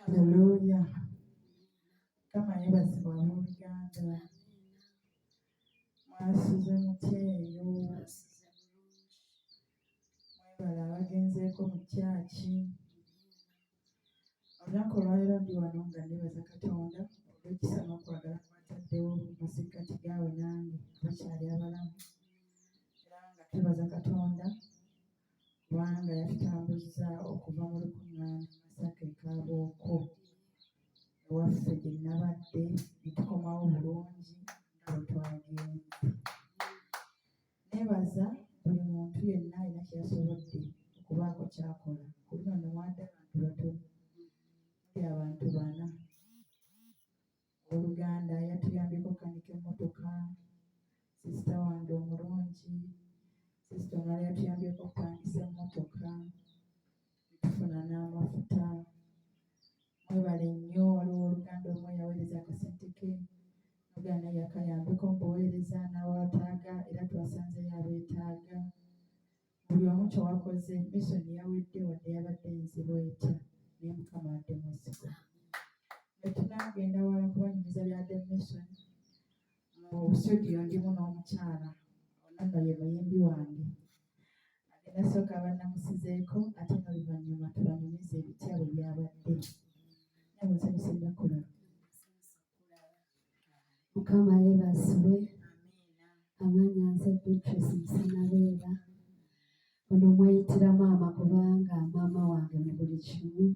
Haleluya. Kama yebazibwa abooluganda mwasize mutya eyo, mwebala abagenzeeko mu kyaki. Olunaku olwaleero ndi wano nga nebaza Katonda olw'ekisa n'okwagala kwataddewo mu masekkati gaawe nange abakyali abalamu, era nga twebaza Katonda kubanga yatutambuzza okuva mu lukuŋŋaana Masaka e Kaabooko ewaffe gye nnabadde ne tukomawo bulungi nga bwe twagenze. Neebaza buli muntu yenna alina kye yasobodde okubaako ky'akola. Ku luno ne mwadde abantu batono, muli abantu 4. Owooluganda yatuyambyeko kanika emmotoka, sisita wange omulungi, sisita omulala yatuyambyeko kupangisa emmotoka, tufuna n'amafuta. Mwebale nnyo. Waliwo owooluganda omu yaweereza akasente ke, Uganda yakayambeko mu buweereza n'abataaga, era twasanzeyo abeetaaga. Buli omu kye wakoze, mission yawedde wadde yabadde nzibu etya, naye Mukama adde mwesigwa. Bwe tunaagenda wala kubanyumiza byadde mission, mu studio ndimu n'omukyala, ono nno ye muyimbi wange. Agenda sooka bannamusizeeko ate n'oluvannyuma tubanyumize ebitya bwe byabadde. Namusanyusa ennaku. Mukama yeebazibwe. Amannya nze Beatrice Musanabeera. Ono mweyitira maama kubanga maama wange mu buli kimu.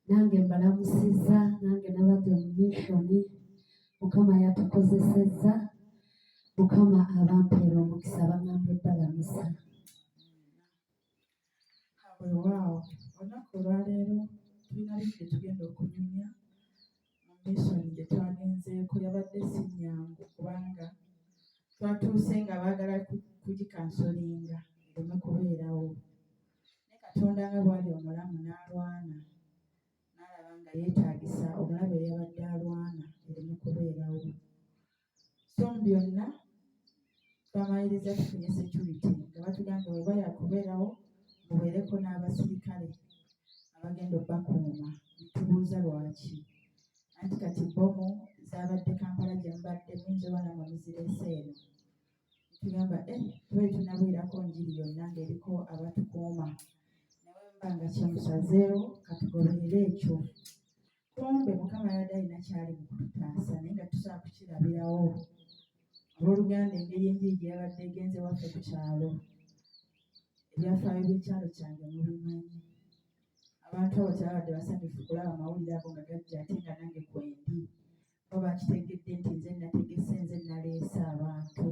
Nange mbalamusizza, nange nabadde mu missoni. Mukama yatukozesezza. Mukama abampeera omukisa baŋŋamba ebbalamusa. Weewaawo, olunaku olwaleero tulina bingi tugenda okunyumya mu mission gye twagenzeeko. Yabadde si nnyangu kubanga twatuuse nga baagala kugikansolinga ereme kubeerawo. Naye Katonda nga bw'ali omulamu n'alwana, n'alaba nga yeetaagisa omulabe eyabadde alwana ereme kubeerawo. So mu byonna twamaliriza tufunye security nga batugamba bw'eba yakubeerawo mubeereko n'abasirikale abagenda obbakuuma. Tubuuza lwaki, anti kati bbomu zaabadde Kampala gye mubadde muyinza oba nammwe muzireese eno. Tugamba tubali tunabwirako njiri yonna ng'eriko abatukuuma, naye mba nga kyemusazeewo katugoberere ekyo. Kumbe Mukama yabadde alina kyali mu kututaasa naye nga tusobola kukirabirawo. Abooluganda, engeri enjiri gye yabadde egenze waffe ku kyalo, ebyafaayo by'ekyalo kyange mubimanyi. Abantu abo tebabadde basanyufu kulaba mawulire ago nga gajja ate nga nange kwendi. Bo bakitegedde nti nze nategese, nze naleese abantu.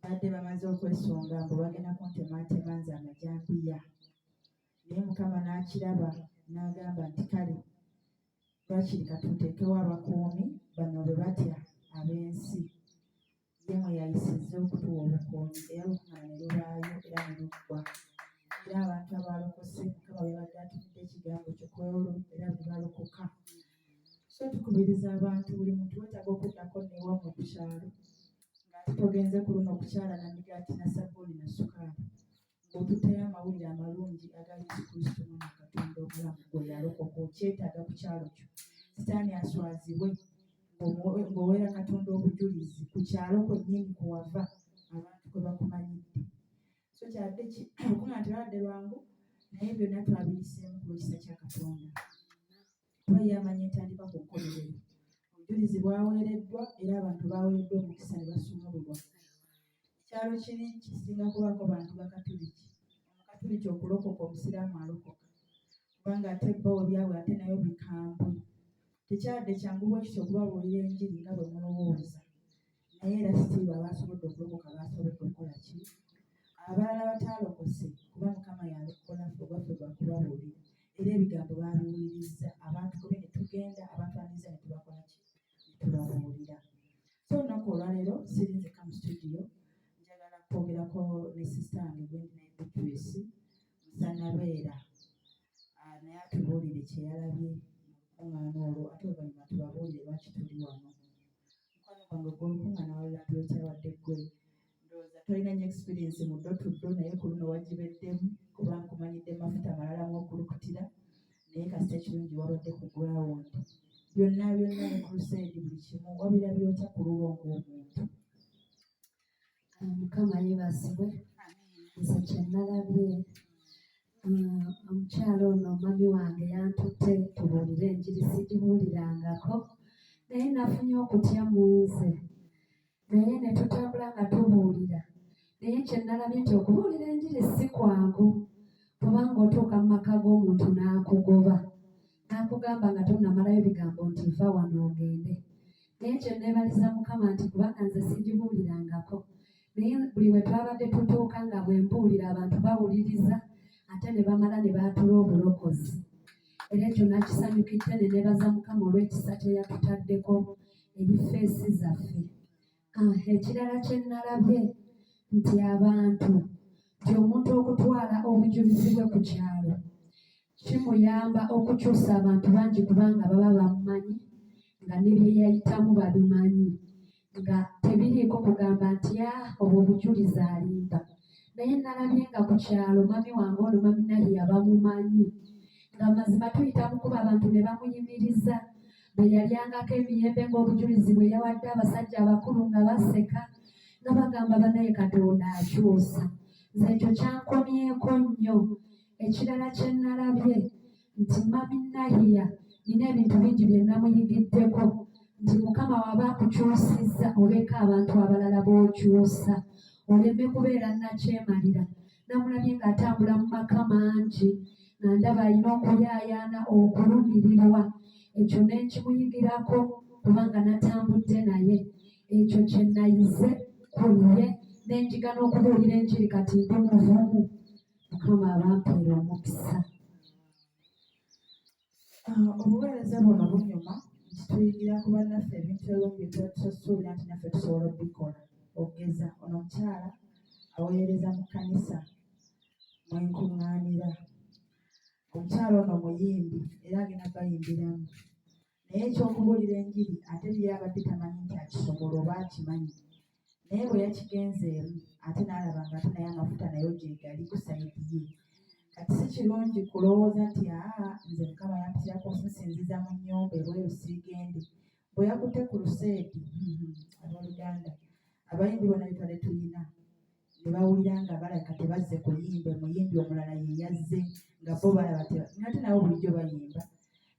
Badde bamaze okwesonga mbu bagenda kuntemaatema nze amajambiya. Naye Mukama n'akiraba n'agamba nti kale lwakiri katuteekewo abakuumi bano bwe batya ab'ensi. Ye mwe yayisizza okutuwa obukuumi, era olukuŋŋaana ne lubaayo era ne luggwa. Era abantu abalokose Mukama bwe yabadde atumidde ekigambo kyo kwewolo era bwe balokoka. So tukubiriza abantu, buli muntu weetaaga okuddako n'ewammwe ku kyalo ng'ate togenze ku luno kukyala na migaati na sabbuuni na sukaali, ng'otutteyo amawulire amalungi aga Yesu Kristo Mwana wa Katonda omulamu gwe yalokoka. Okyetaaga ku kyalo kyo. Sitaani aswazibwe ng'oweera Katonda obujulizi ku kyalo kwennyini kwe wava, abantu kwe bakumanyidde. So kyadde olukuŋŋaana terwadde lwangu, naye byonna twabiyiseemu ku lw'ekisa kya Katonda. Kuba ye amanyi entandikwa ku nkomerero. Obujulizi bwaweereddwa era abantu baaweereddwa omukisa ne basumululwa. Ekyalo kiri kisinga kubaako bantu Bakatuliki. Omukatuliki okulokoka, Omusiraamu alokoka. Kubanga ate bo byabwe ate nayo bikambwe. Tekyadde kyangu bwe kityo okubabuulira enjiri nga bwe mulowooza. Naye era sitiiba abaasobodde okulokoka baasobodde okukola ki? Abalala bataalokose kuba Mukama yalokola ffe gwaffe gwa kubabuulira. Era ebigambo baabiwulirizza. Abantu kube ne tugenda, abantu bandiza ne tubakola ki? Ne tubabuulira. So olunaku olwaleero sirinzeka mu studio, njagala kwogerako ne sisita wange gwendi naye Beatrice Musanabeera. Naye atubuulire kye yalabye mu lukuŋŋaana olwo, ate oluvannyuma tubabuulire lwaki tuli wano. Mukwano gwange gw'olukuŋŋaana walulabye otyawadde ggwe. Ndowooza tolina nnyo experience mu ddotuddo, naye ku luno wagibeddemu kuba nkumanyidde mafuta malala mw'okulukutira. Naye naye kasita ekirungi wabadde ku ground byonna ne crusade buli kimu wabira byotya ku lulwo ng'omuntu. Mukama yeebazibwe. Nze kye nalabye omukyala ono mami wange yantutte tubuulire enjiri sigibuulirangako naye nafunye okutya mu nze naye ne tutambula nga tubuulira naye kye nalabye nti okubuulira enjiri si kwangu kubanga otuuka mu maka g'omuntu n'akugoba n'akugamba nga tonnamalayo bigambo nti va wano ogende naye kye neebaliza Mukama nti kubanga nze sigibuulirangako naye buli we twabadde tutuuka nga bwe mbuulira abantu bawuliriza ate ne bamala ne baatula obulokozi era ekyo nakisanyukidde ne neebaza Mukama olw'ekisa kye yatutaddeko eri feesi zaffe. Ekirala kye nalabye nti abantu nti omuntu okutwala obujulizi bwe ku kyalo kimuyamba okukyusa abantu bangi kubanga baba bamumanyi nga ne bye yayitamu babimanyi nga tebiriiko kugamba nti obwo obujulizi alimba naye nalabye nga ku kyalo mami wange ono mami Nahiya bamumanyi nga mazima tuyita mukuba abantu ne bamuyimiriza bwe yalyangako emiyembe ng'obujulizi bwe yawadde abasajja abakulu nga baseka nga bagamba banaye Katonda akyusa. Nze ekyo kyankomyeko nnyo. Ekirala kye nalabye nti mami Nahiya nina ebintu bingi bye namuyigiddeko nti Mukama waba akukyusizza oleka abantu abalala b'okyusa oleme kubeera nakyemalira. Namulabye ng'atambula mu maka mangi nga ndaba alina okuyaayaana okulumirirwa ekyo ne nkimuyigirako kubanga natambudde naye ekyo kye nayize ku ye ne njiga n'okubuulira enjiri kati ndi muvumu. Mukama abampeera omukisa. Obuweereza buno bunyuma nti tuyigira ku bannaffe ebintu ebimu bye tuba tusuubira nti naffe tusobola okubikola. Ogeza ono omukyala aweereza mu kkanisa mwenkuŋŋaanira. Omukyala ono muyimbi era agenda bayimbiramu naye ekyokubuulira enjiri ate yabadde tamanyi nti akisobola oba akimanyi naye bwe yakigenzeemu ate n'alaba nga ate naye amafuta nayo gyegali ku sayidi ye. Kati si kirungi kulowooza nti nze Mukama yampitirako okusinziza mu nnyumba ebweru siigende. Bwe yakutte ku luseedi abooluganda abayimbi bonna bitwale tuyina ne bawulira nga balaka tebazze kuyimba muyimbi omulala ye yazze nga bo balaba ate nabo bulijjo bayimba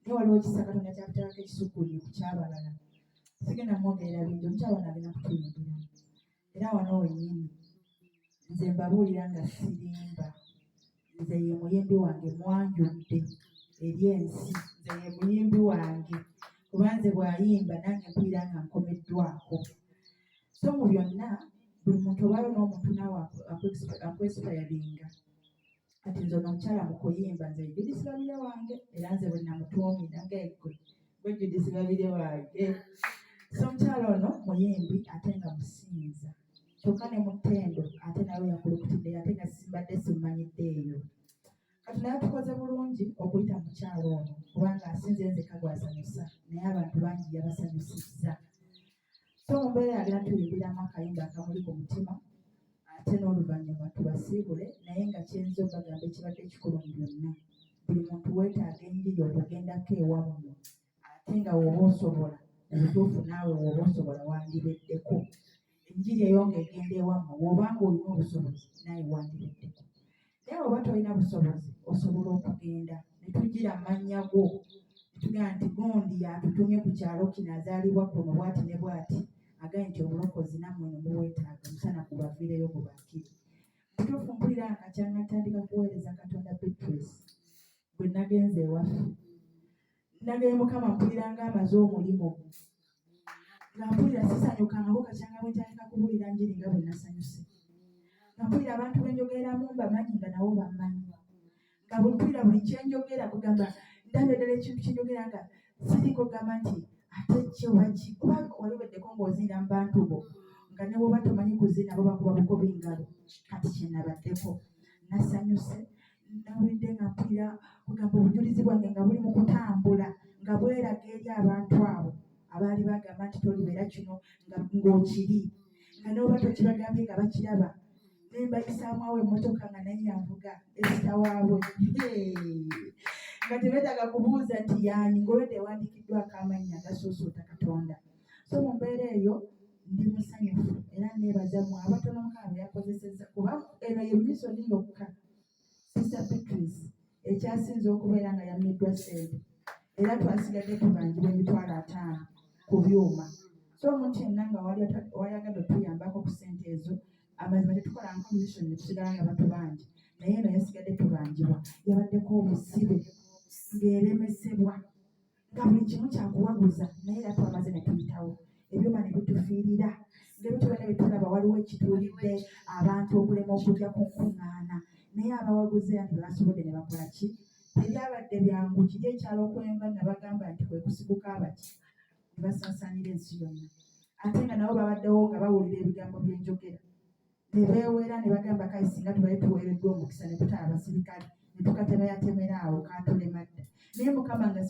naye waliwo kisa Katonda kyakuteekako ekisukkuli ku kyabalala. Sigenda mwogerera bingi omukyala ono agenda kutuyimbiramu era wano wennyini nze mbabuulira nga sirimba. Nze ye muyimbi wange mwanjudde eri ensi. Nze ye muyimbi wange kuba nze bw'ayimba nange mpulira nga nkomeddwako. So mu byonna buli muntu obayo n'omuntu naawe akwesipayaringa. Kati nze ono omukyala mu kuyimba nze Judith Babirye wange era nze bwe namutuumira ng'egwe gwe Judith Babirye wange. So omukyala ono muyimbi ate nga musinza kyokka ne mu ttendo ate nawe yakulukutidde ate nga simbadde simmanyidde eyo. Katonda yatukoze bulungi okuyita mukyala ono kubanga asinze nzeka gwasanyusa naye abantu bangi yabasanyusizza. So mu mbeera yagenda tuyimbiramu akayimba akamuli ku mutima ate n'oluvannyuma tubasiibule naye nga kyenza obagamba ekibadde ekikulu mu byonna buli muntu weetaaga enjiri okugendako ewammwe ate nga w'oba osobola obutuufu naawe w'oba osobola wandibeddeko. Enjiri eyo ng'egenda ewammwe bw'obanga olina obusobozi naawe wandibeddeko. Naye oba tolina busobozi osobola okugenda ne tugira amannya go netugamba nti gundi yatutumye ku kyalo kino azaalibwa kuno bw'ati ne bw'ati agaye nti obulokozi nammwe ne muweetaaga musana gubaviireyo gubakire. Mutuufu mpulira nga kyanga ntandika kuweereza Katonda Beatrice bwe nagenze ewaffe nageye Mukama mpulira ng'amaze omulimu nga mpulira sisanyukangako kakyanga bwe ntandika kubuulira njiri nga bwe nasanyuse nga mpulira abantu benjogeramu mbamanyi nga nabo bammanyi nga bwe mpulira buli kyenjogera kugamba ndabye ddala ekintu kyenjogera nga siriiko gamba nti ate kyewaki kuba waliweddeko ng'ozina mu bantu bo nga ne bwoba tomanyi kuzina bo bakuba bukobi ngalo. Kati kyenabaddeko nasanyuse nawulidde nga mpulira kugamba obujulizi bwange nga buli mu kutambula nga bweraga eri abantu abo abaali bagamba nti tolibeera kino ng'okiri nga n'oba tokibagambye nga bakiraba ne mbayisaamu awo emmotoka nga naye yanvuga esita waabwe nga tebeetaaga kubuuza nti yaani ng'olwedde ewandiikiddwako amannya agasuusuuta Katonda. So mu mbeera eyo ndi musanyufu era neebaza mmwe abatono Mukama yakozesezza, kuba eno ye misoni yokka Sister Beatrice ekyasinze okubeera nga yammiddwa ssente era twasigadde tubanjibwa emitwalo 5 ku byuma. So omuntu yenna nga wayagadde otuyambako ku ssente ezo, amazima tetukola nko mission ne tusigala nga batubanji, naye eno yasigadde tubanjibwa. Yabaddeko obusibe ng'eremesebwa nga buli kimu kyakuwaguza, naye era twamaze ne tuyitawo ebyuma ne bitufiirira ng'ebitubane bye tulaba waliwo ekituulidde abantu okulema okujja ku nkuŋŋaana, naye abawaguze anti basobodde ne bakola ki? Tebyabadde byangu. Kiri ekyalo okwenva nabagamba nti kwe kusiguka abaki ne basaasaanira ensi yonna, ate nga nabo babaddewo nga bawulira ebigambo byenjogera ne beewera ne bagamba kale singa tubaye tuweereddwa omukisa ne tutaba abasirikale ne tukatemeyatemera awo katulemadda. Naye Mukama nga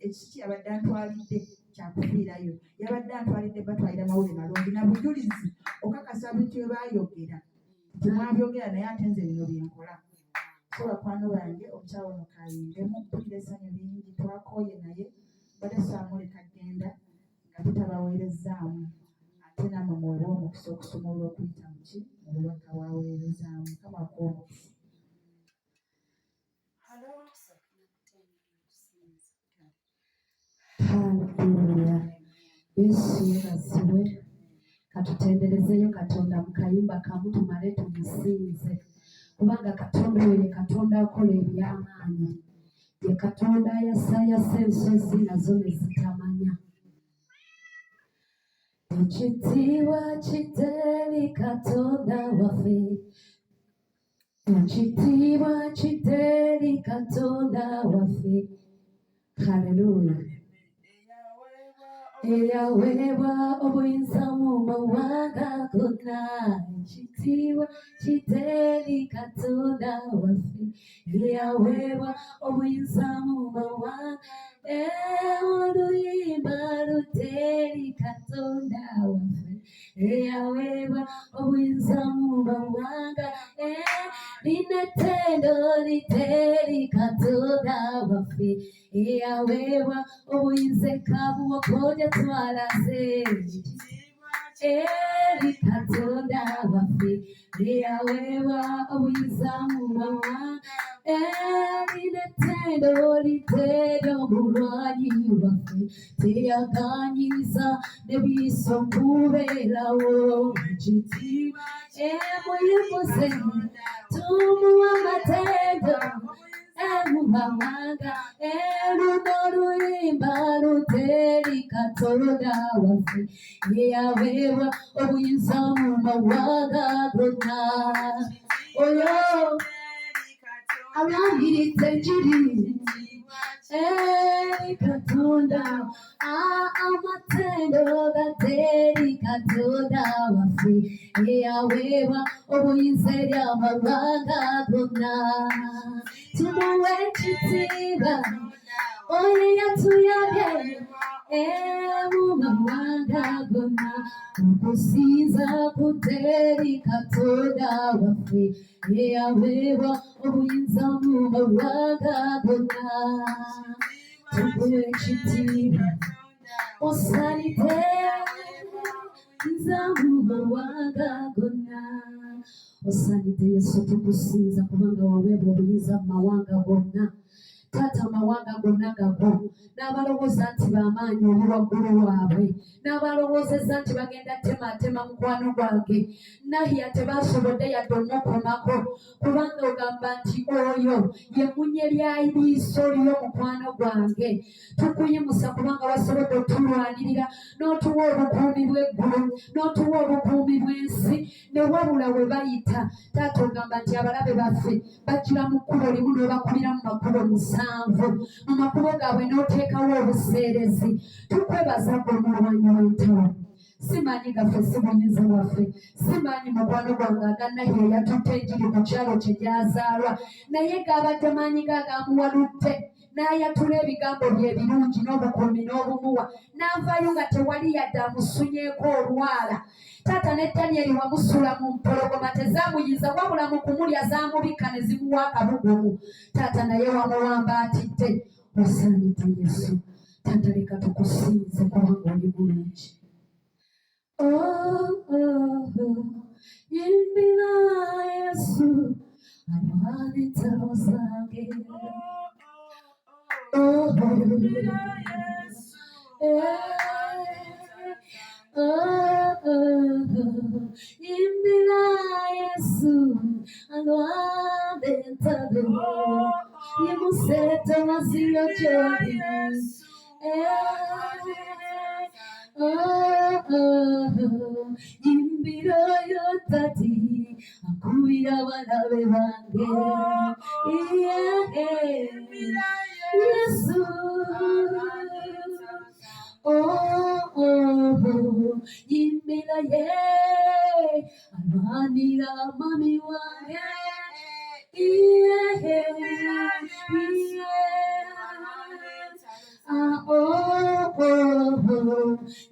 ekiki yabadde antwalidde kyakufiirayo, yabadde antwalidde batwalira mawulire malungi na bujulizi okakasa bintu bye baayogera nti mwabyogera naye ate nze bino byenkola. So bakwano bange omukyalo ono kayingemu, mpulira essanyu lingi, twakooye naye badde saamuleka genda nga tutabaweerezzaamu, ate nammwe muweebwe omukisa okusumulula okuyita mu ki mu bubaka bwaweerezaamu. Mukama akuwa omukisa. Haleluya. Yesu yeebazibwe. Katutenderezeyo Katonda mu kayimba kamu tumale tumusinze, kubanga Katonda oyo ye Katonda akola eby'amaanyi, ye Katonda ayasayasa ensozi nazo ne zitamanya. Ekitiibwa kiteri Katonda waffe, ekitiibwa kiteri Katonda waffe. Haleluya. Eyaweebwa obuyinza mu mawanga gonna, ekitiibwa kiteri Katonda waffe. Eyaweebwa obuyinza mu mawanga, oluyimba luteri Katonda waffe. Eyaweebwa obuyinza mu mawanga, linetendo literi Katonda waffe. Eyaweebwa obuyinza ekabuwa koja twalaze, eri Katonda waffe. Eyaweebwa obuyinza mu mawanga, linetendo literi omulwanyi waffe. Teyaganyiza nebiso kubeerawo, ekitiibwa muyimuze tumuwa amatendo mu mawanga, luno oluyimba luteri Katonda waffe. Eyaweebwa obuyinza mu mawanga gonna, oyo alwaniriza enjiri eri Katonda, amatendo gateri Katonda waffe. Eyaweebwa obuyinza eri amawanga gonna, tumuwe ekitiibwa oyo yatuyabye mu mawanga gonna, okusinza kuteri Katonda waffe. Eyaweebwa obuyinza mu mawanga gonna, tumuwe ekitiibwa osanite nza mu mawanga gonna. Osanite Yesu, tukusinza kubanga waweebwa obuyinza mu mawanga gonna. Taata, amawanga gonna gago n'abalowooza nti b'amaanyi oli waggulu waabwe, n'abalowoozezza nti bagenda tematema mukwano gwange, nahiya tebasobodde yadde omukomako, kubanga ogamba nti oyo ye munye lya liiso lyo mukwano gwange. Tukuyimusa kubanga wasobodde otulwanirira n'otuwa obukuumi bw'eggulu n'otuwa obukuumi bw'ensi, ne wabula we bayita. Taata, ogamba nti abalabe baffe bajjira mu kkubo limu n'obakubira mu makubo 7, mu makubo gaabwe n'oteekawo obuseerezi. Tukwebaza gwe omulwanyi w'entalo. Simanyi gaffe si buyinza bwaffe, simanyi mukwano gwange agannahiye yatutte enjiri mu kyalo kye gy'azaalwa, naye gaabadde maanyi ge agamuwaludde n'ayatula ebigambo bye ebirungi n'obukuumi n'obumuwa n'avaayo nga tewali yadde amusunyeeko olwala. Taata ne Danyeri wamusula mu mpologoma tezaamuyinza wabula mu kumulya zaamubikka ne zimuwa akabugumu. Taata naye wamuwamba atidde. Osaanidde Yesu. Taata leka tukusinze kubanga oli bulungi. Yimbira Yesu alwana entalo zange. Yimbira Yesu alwana entalo. Yimuseta maziro gy'oli. Yimbira yo tati akubira abalabe bange. Yesu yimbira ye alwanira mami wange.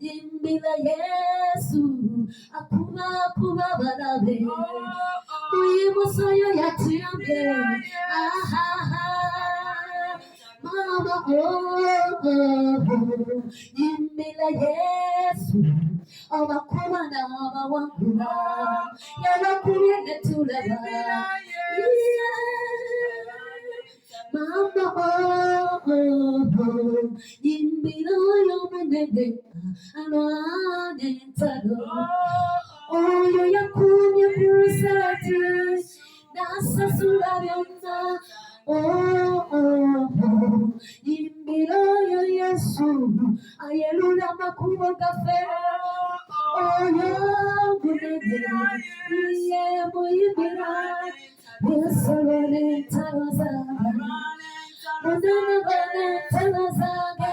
Yimbira Yesu akuba abalabe. Uyimusoyo yatuyambe. Mama yimbira Yesu abakuba n'abawangula. Yabakubye ne tulaba. Mama yimbira y'omunene alwana entalo. Oyo yakuumye ku lusati n'asasula byonna. Yimbira oyo Yesu ayelula amakubo gaffe. Oyo munene ye muyimbira. Yesu alwana entalo zange. Munene alwana entalo zange.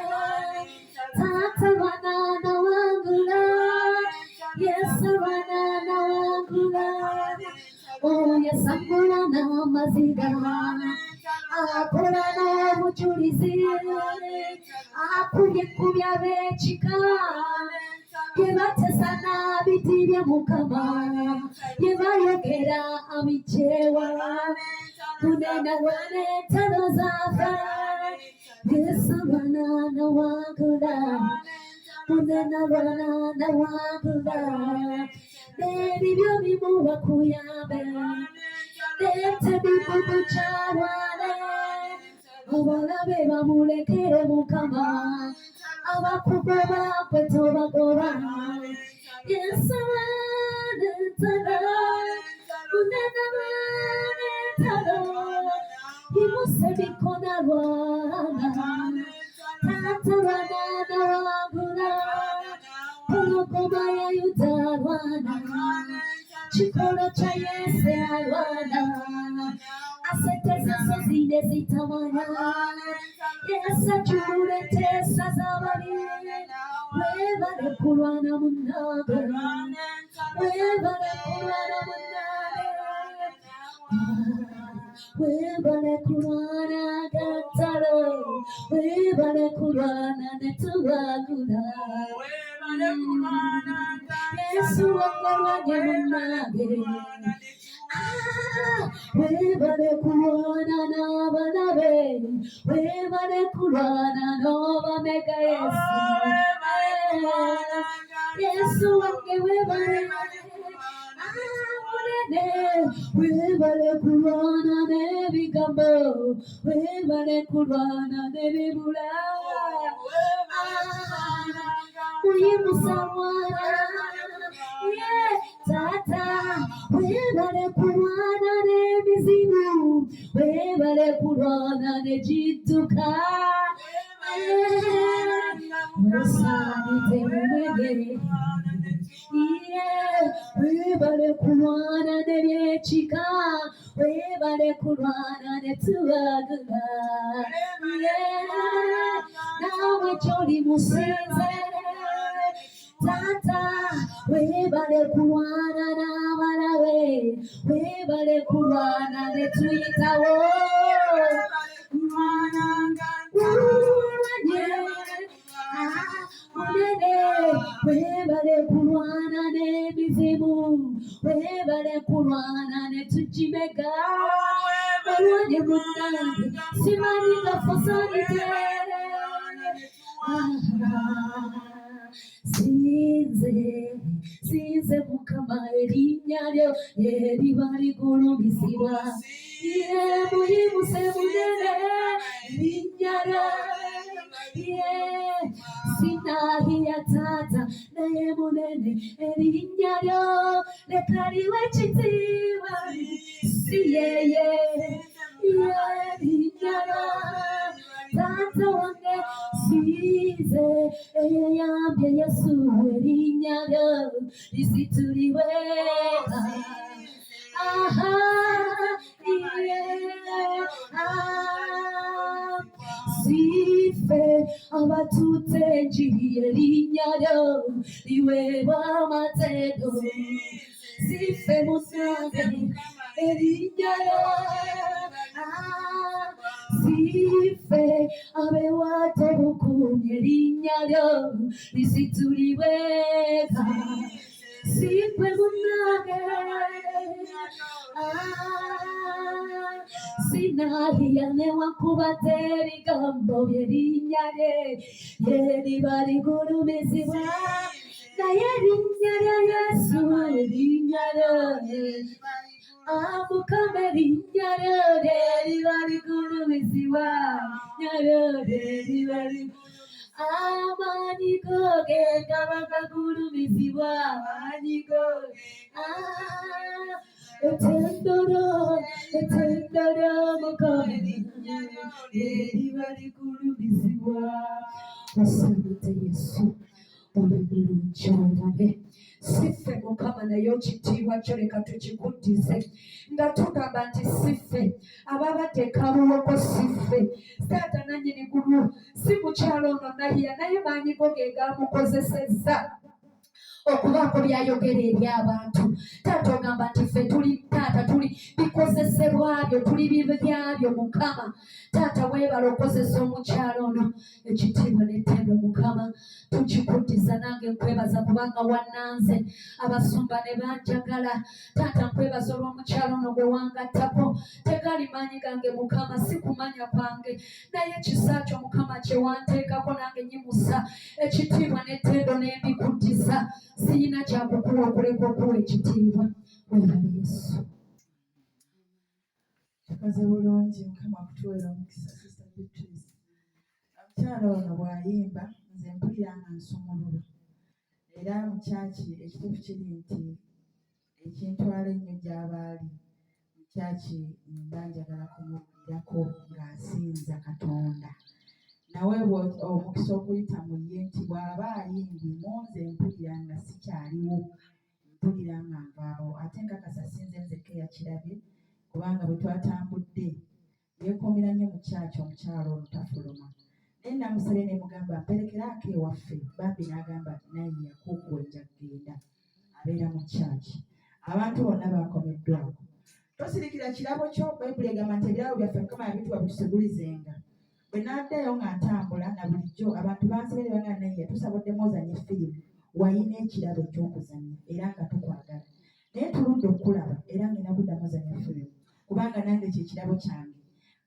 Taata alwana n'awangula. Yesu alwana n'awangula. Yesu akola n'amaziga. Akola n'obujulizi. Akubye ab'ekika. Bye batesa n'abitibye Mukama. Bye bayogera abikyewa. Munene alwana entalo zaffe. Yesu alwana n'awangula. Munene alwana n'awangula. N'ebibyo bimuwa kuyambe. N'ente bibubu kyalwane. Abalabe bamulekere Mukama. Abakugoba gwe tobagoba. Yesu alwana entalo. Munene alwana entalo. Yimuse emikono alwana. Taata alwana n'awangula. Pologoma ya Yuda alwana. Kikolo kya Yese alwana. Aseteza ensozi ne zitamanya. Yesu ajjulula enteesa z'ababi. Weebale kulwana munnange. Weebale kulwana munnange. Weebale kulwana gatalo. Weebale kulwana ne tubagula. Yesu wagalwanye munnange. Weebale kulwana n'abalabe. Weebale kulwana n'obamega Yesu. Yesu wange weebale. Munene weebale kulwana n'ebigambo. Weebale kulwana n'ebibula. Uyimusa mwana. Taata weebale kulwana n'emizimu. Weebale kulwana n'ekidduka. Osaanidde munene. Weebale kulwana n'ebyekika. Weebale kulwana ne tubagula. Naawe gy'oli musinze. Taata weebale kulwana n'abalabe. Weebale kulwana ne tuyitawo. webale kulwana n'emizimu, webale kulwana ne tukibega, olwanye munnange simanyi gafosanidere. Sinze Mukama erinnya lyo eriba ligulumizibwa, muyimuse munene erinnya lyo. Sinahiya taata naye munene erinnya lyo, leka liwe ekitiibwa, si yeye erinnya lyo. Taata wange sinze eyeyambye Yesu erinnya lyo lisituliwe. Sife abatutte enjiri erinnya lyo liweebwa amatendo. Sife munnange erinnya lyo. Sife abeewaate bukuumye erinnya lyo lisituliwe. Sife munnange sinahiya newankubadde ebigambo by'erinnya lye lyeriba ligulumizibwa, naye erinnya lya Yesu erinnya lyo Mukama erinnya lyo lyeriba ligulumizibwa, lyo lyeriba amaanyi go gegaba gagulumizibwa, amaanyi go etendolo Mukama eriba ligulumizibwa. Asante Yesu olumulungi olabe. Siffe Mukama naye ekitiibwa kyo leka tukikuddize nga tugamba nti siffe ababadde kabuloko, siffe taata nannyini gulu si mukyalo ono nahiya, naye maanyi go ge gamukozesezza okubaako byayogera eri abantu. Taata ogamba nti ffe tuli taata tuli bikozesebwa byo, tuli byabyo Mukama. Taata weebala okozesa omukyalo ono, ekitiibwa n'ettendo Mukama tukikuddiza. Nange nkwebaza kubanga wannanze, abasumba ne banjagala. Taata nkwebaza olw'omukyalo ono gwe wangattako. Tegali maanyi gange Mukama, si kumanya kwange, naye ekisa kyo Mukama kye wanteekako, nange nyimusa ekitiibwa n'ettendo n'embikuddiza. Siyina kyakukuwa okuleka okuwa ekitiibwa. Weebale Yesu. Tukoze bulungi Mukama akutuweera omukisa. Sister Beatrice, omukyala ono bw'ayimba nze mpulira nga nsumulula, era mu kyaki ekituufu kiri nti ekintwala ennyo gy'abaali mu kyaki mba njagala kumubuulirako ng'asinza Katonda. Naweebwa omukisa okuyita mu ye nti bw'aba ayimbye nze mpulira nga sikyaliwo, mpulira nga nvaawo. Ate nkakasa sinze nzekka yakirabye, kubanga bwe twatambudde yeekuumira nnyo mu kyaki omukyalo ono tafuluma. Naye namusabye ne mugamba mperekeraako ewaffe. Bambi n'agamba naye yakuukwenja kugenda, abeera mu kyaki. Abantu bonna baakomeddwako. Tosirikira kirabo kyo, Bayibuli egamba nti ebirabo byaffe Mukama yabituwa bitusegulizenga. Bwe n'addayo ng'atambula na bulijjo abantu bansabire banga naye yatusabudde ozanye firimu, wayina ekirabo eky'okuzanya era nga tukwagala. Naye tuludde okulaba era ngenda kuddamu ozanya firimu, kubanga nange kyekirabo kyange.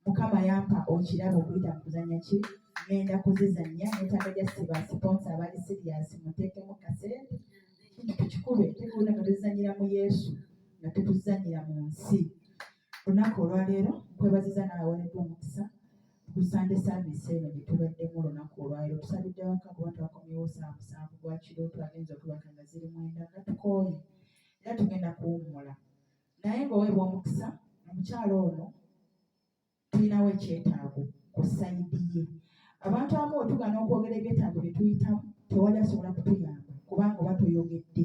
Mukama yampa okirabo okuyita mu kuzanya ki, ngenda kuzizanya. Neetaaga jasiba siponsa abali siriyasi muteekemu kasente, kintu tukikube tekubona nga tuzizanyira mu Yesu, nga tetuzanyira mu nsi. Olunaku olwaleero nkwebaziza n'abaweereddwa omukisa tusande saavisi eno gye tubaddemu olunaku olwaleero. Tusabidde waka kuba twakomyewo saa 7 gwa kiro, twagenza okubaka nga ziri 9 nga tukooye era tugenda kuwummula. Naye ng'oweebwa omukisa, omukyalo ono tulinawo ekyetaago ku sayidi ye. Abantu abamu bwe tugaana okwogera ebyetaago bye tuyitamu tewali asobola kutuyamba kubanga oba toyogedde.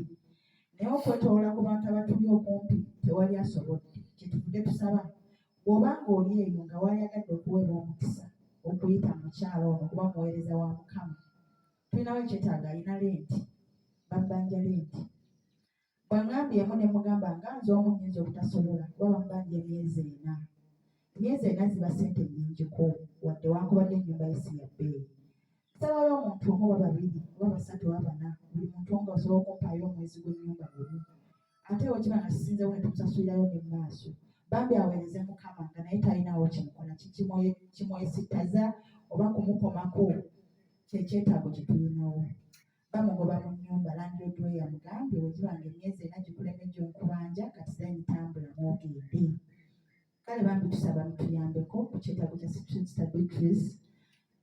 Naye okwetoola ku bantu abatuli okumpi tewali asobodde. Kyetuvudde tusaba bw'oba ng'oli eyo nga waayagadde okuweebwa omukisa okuyita mu mukyalo ono kuba muweereza wa Mukama, tulinawo ekyetaago. Alina lenti, babbanja lenti. Bw'aŋŋambyemu ne mugamba nga nze omu nnyinza obutasobola kuba bamubanja emyezi 4. Emyezi 4 ziba ssente nnyingiko wadde wankubadde ennyumba ye si ya bbeeyi. Sabayo omuntu omu oba babiri oba basatu oba bana buli muntu nga osobola okumpaayo omwezi gw'ennyumba gumu ate wekiba nga kisinzeewo ne tumusasulirayo ne mu maaso bambi aweereze Mukama nga naye talinaawo kimukola kimwesittaza oba kumukomako kyekyetaago kye tulinawo. Bamugoba mu nnyumba landlord we yamugambye wekiba nga emyezi ena gikuleme gy'onkubanja kati then tambula mwogende. Kale bambi tusaba mutuyambeko ku kyetaago kya Sister Beatrice.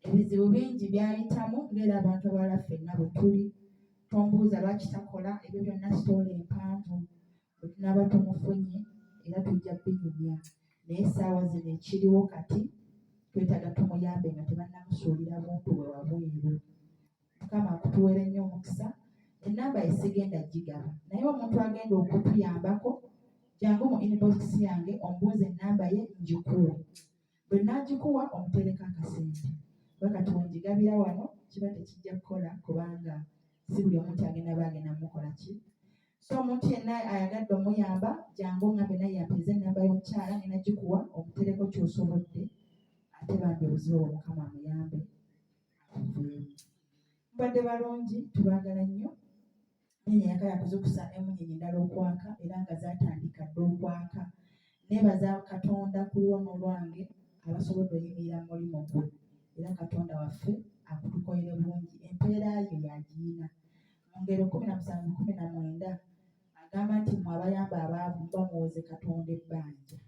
Ebizibu bingi byayitamu ng'era abantu abalala ffenna bwe tuli. Tombuuza lwaki takola, ebyo byonna sitoola empanvu bwe tunaaba tumufunye era tujja binyumya. Naye essaawa zino ekiriwo kati twetaaga tumuyambe nga tebannamusuulira buntu bwe wabweru. Mukama akutuweera nnyo omukisa. Ennamba ye sigenda gigaba naye omuntu agenda okutuyambako jangu mu inbox yange ombuuza ennamba ye ngikuwe. Bwe nnaagikuwa omutereka akasente. Kati wenjigabira wano kiba tekijja kukola kubanga si buli omuntu agenda bagenda mukola ki. So omuntu yenna ayagadde omuyamba jangu ngambe naye yapeeza ennamba y'omukyala ngenda gikuwa omutereko ky'osobodde ate bambi obuzibu obwo Mukama amuyambe akuveemu. Mbadde balungi tubaagala nnyo. Nyenye yaka yakuzukusa emunyenye endala okwaka era nga zaatandika dda okwaka. Neebaza Katonda ku lwono lwange abasobodde oyimirira mu mulimu gwe. Era Katonda waffe akutukoyere bulungi empeera yo yagiyina. Mu ngero 17:19 agamba nti mmwe abayamba abaavu bamuwoze Katonda ebbanja.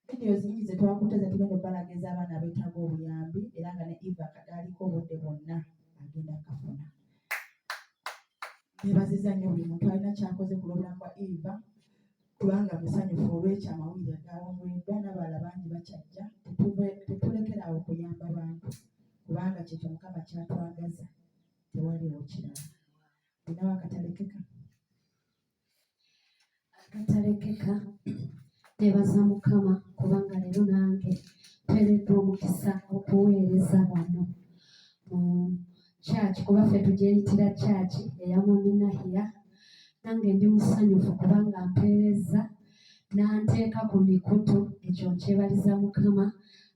Vidiyo nyingi ze twakutte ze tugenda obbalagiza abaana beetaaga obuyambi era nga ne Eva kadaaliko obudde bwonna agenda kafuna. Neebaziza nnyo buli muntu alina kyakoze ku lw'obulamu bwa Eva kubanga musanyufu olw'ekyo amawulire agawongeddwa n'abalala bangi bakyajja. Tetulekerawo kuyamba bantu kubanga kyekyo Mukama kyatwagaza tewaliwo kirala. Olinawo akatalekeka? Akatalekeka. Neebaza Mukama kubanga leero nange mpeereddwa omukisa okuweereza wano mu kyaki kuba ffe tugyeyitira kyaki eya Mami Nahia. Nange ndi musanyufu kubanga mpeereza n'anteeka ku mikutu ekyo nkyebaliza Mukama.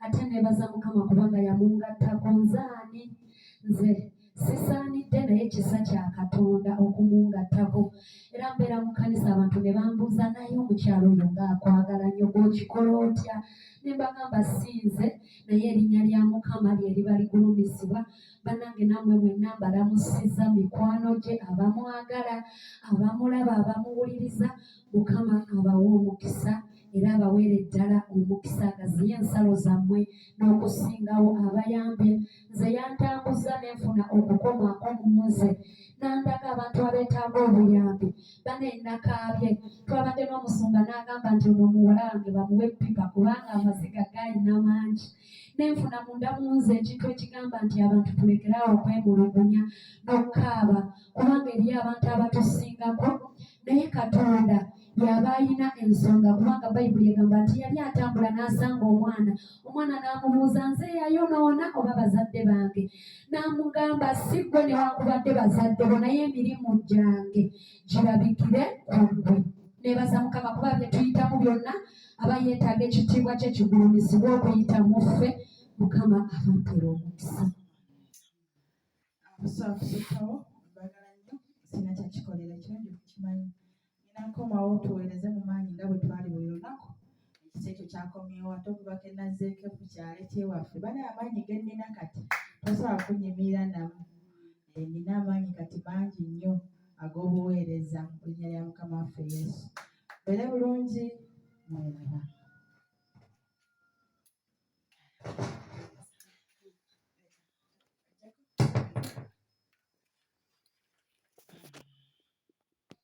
Ate neebaza Mukama kubanga yamungattako nzaani nze sisaanidde naye kisa kya Katonda okumungattako. Era mbeera mu kkanisa abantu ne bambuuza naye omukyalo oyo ng'akwagala nnyo gw'okikola otya? Ne mbagamba sinze naye erinnya lya Mukama lye liba ligulumizibwa. Bannange nammwe mwenna mbalamusizza mikwano gye abamwagala abamulaba abamuwuliriza. Mukama abawe omukisa era abaweere ddala omukisa agaziye ensalo zammwe n'okusingawo abayambye. Nze yantambuza n'enfuna okukomaako mu nze n'andaga abantu abeetaaga obuyambi. Bane nakaabye twabadde n'omusumba n'agamba nti ono omuwala wange bamuwe eppipa kubanga amaziga gaalina mangi. N'enfuna munda mu nze ekintu ekigamba nti abantu tulekeraawo okwemulugunya n'okukaaba kubanga eriyo abantu abatusingako. Naye Katonda y'aba alina ensonga kubanga Bayibuli egamba nti yali atambula n'asanga omwana n'amubuuza nze yayonoona oba bazadde bange? N'amugamba si ggwe newankubadde bazadde bo naye emirimu gyange girabikire ku ggwe. Neebaza Mukama kuba bye tuyitamu byonna aba yeetaaga ekitiibwa kye kigulumizibwe okuyita mu ffe. Mukama abampeera omukisa. Abasobola kusukkawo mbagala nnyo sina kyakikolera ekirungi kukimanyi. Nina nkomawo tuweereze mu maanyi nga bwe twali buli lunaku. Ekisa ekyo kyakomyewo ate okubaka ennazeeke ku kyalo kyewaffe. Bane amaanyi ge nnina kati tosobola kunyimirira namu. Nina amaanyi kati mangi nnyo ag'obuweereza mu linnya lya Mukama waffe Yesu. Mbeere bulungi mweraba.